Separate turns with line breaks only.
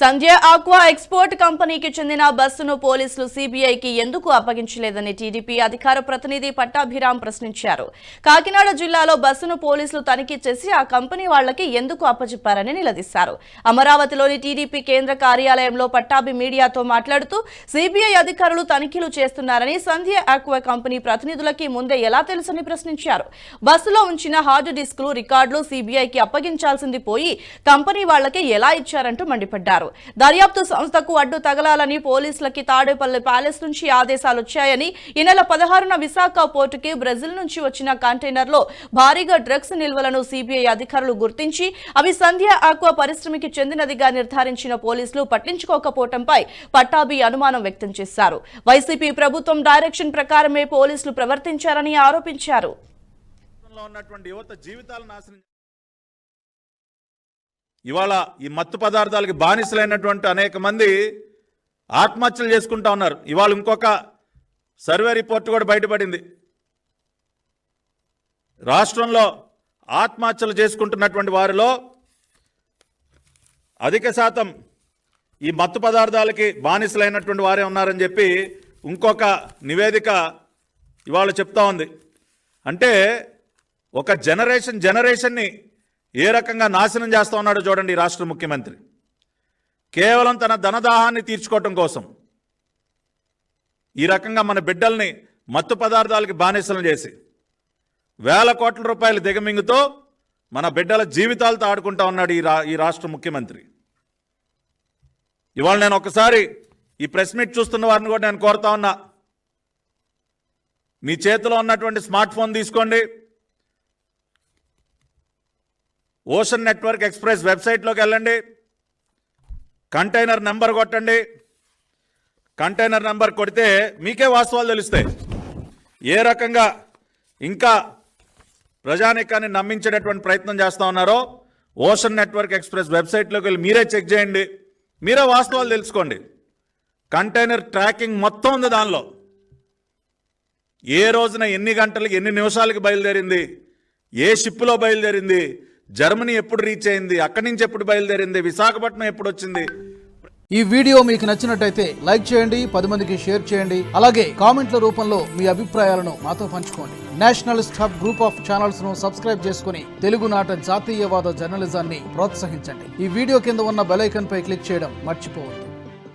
సంధ్య aqua export కంపెనీకి చెందిన బస్సును పోలీసులు సీబీఐకి ఎందుకు అప్పగించలేదని టీడీపీ అధికార ప్రతినిధి పట్టాభిరామ్ ప్రశ్నించారు. కాకినాడ జిల్లాలో బస్సును పోలీసులు తనిఖీ చేసి ఆ కంపెనీ వాళ్లకి ఎందుకు అప్పచెప్పారని నిలదీశారు. అమరావతిలోని టీడీపీ కేంద్ర కార్యాలయంలో పట్టాభి మీడియాతో మాట్లాడుతూ సీబీఐ అధికారులు తనిఖీలు చేస్తున్నారని, సంధ్య ఆక్వా కంపెనీ ప్రతినిధులకి ముందే ఎలా తెలుసని ప్రశ్నించారు. బస్సులో ఉంచిన హార్డ్ డిస్కులు, రికార్డులు సీబీఐకి అప్పగించాల్సింది పోయి కంపెనీ వాళ్లకి ఎలా ఇచ్చారంటూ మండిపడ్డారు. దర్యాప్తు సంస్థకు అడ్డు తగలాలని పోలీసులకి తాడేపల్లి ప్యాలెస్ నుంచి ఆదేశాలు వచ్చాయని, ఈ నెల 16న విశాఖ పోర్టుకి బ్రెజిల్ నుంచి వచ్చిన కంటైనర్లో భారీగా డ్రగ్స్ నిల్వలను సీబీఐ అధికారులు గుర్తించి అవి సంధ్య ఆక్వా పరిశ్రమకి చెందినదిగా నిర్ధారించిన పోలీసులు పట్టించుకోకపోవడంపై పట్టాభి అనుమానం వ్యక్తం చేశారు. వైసీపీ ప్రభుత్వం డైరెక్షన్ ప్రకారమే పోలీసులు ప్రవర్తించారని ఆరోపించారు.
ఇవాళ ఈ మత్తు పదార్థాలకి బానిసలైనటువంటి అనేక మంది ఆత్మహత్యలు చేసుకుంటా ఉన్నారు. ఇవాళ ఇంకొక సర్వే రిపోర్ట్ కూడా బయటపడింది. రాష్ట్రంలో ఆత్మహత్యలు చేసుకుంటున్నటువంటి వారిలో అధిక శాతం ఈ మత్తు పదార్థాలకి బానిసలైనటువంటి వారే ఉన్నారని చెప్పి ఇంకొక నివేదిక ఇవాళ చెప్తా ఉంది. అంటే ఒక జనరేషన్ని ఏ రకంగా నాశనం చేస్తూ ఉన్నాడో చూడండి ఈ రాష్ట్ర ముఖ్యమంత్రి. కేవలం తన ధనదాహాన్ని తీర్చుకోవటం కోసం ఈ రకంగా మన బిడ్డల్ని మత్తు పదార్థాలకి బానిసలు చేసి వేల కోట్ల రూపాయల దిగమింగుతో మన బిడ్డల జీవితాలతో ఆడుకుంటా ఉన్నాడు ఈ రాష్ట్ర ముఖ్యమంత్రి. ఇవాళ నేను ఒకసారి ఈ ప్రెస్ మీట్ చూస్తున్న వారిని కూడా నేను కోరుతా ఉన్నా, మీ చేతిలో ఉన్నటువంటి స్మార్ట్ ఫోన్ తీసుకోండి, ఓషన్ నెట్వర్క్ ఎక్స్ప్రెస్ వెబ్సైట్లోకి వెళ్ళండి, కంటైనర్ నెంబర్ కొట్టండి. కంటైనర్ నెంబర్ కొడితే మీకే వాస్తవాలు తెలుస్తాయి. ఏ రకంగా ఇంకా ప్రజానీకాన్ని నమ్మించేటటువంటి ప్రయత్నం చేస్తూ ఉన్నారో ఓషన్ నెట్వర్క్ ఎక్స్ప్రెస్ వెబ్సైట్లోకి వెళ్ళి మీరే చెక్ చేయండి, మీరే వాస్తవాలు తెలుసుకోండి. కంటైనర్ ట్రాకింగ్ మొత్తం ఉంది దానిలో. ఏ రోజున ఎన్ని గంటలకి ఎన్ని నిమిషాలకి బయలుదేరింది, ఏ షిప్లో బయలుదేరింది, జర్మనీ ఎప్పుడు రీచ్ అయింది, అక్కడి నుంచి ఎప్పుడు బయలుదేరింది, విశాఖపట్నం ఎప్పుడు వచ్చింది.
ఈ వీడియో మీకు నచ్చినట్టయితే లైక్ చేయండి, 10 మందికి షేర్ చేయండి. అలాగే కామెంట్ల రూపంలో మీ అభిప్రాయాలను మాతో పంచుకోండి. Nationalist hub group of channels ను సబ్స్క్రైబ్ చేసుకుని తెలుగునాట జాతీయవాద జర్నలిజాన్ని ప్రోత్సహించండి. ఈ వీడియో కింద ఉన్న బెల్ ఐకాన్ పై క్లిక్ చేయడం మర్చిపోవద్దు.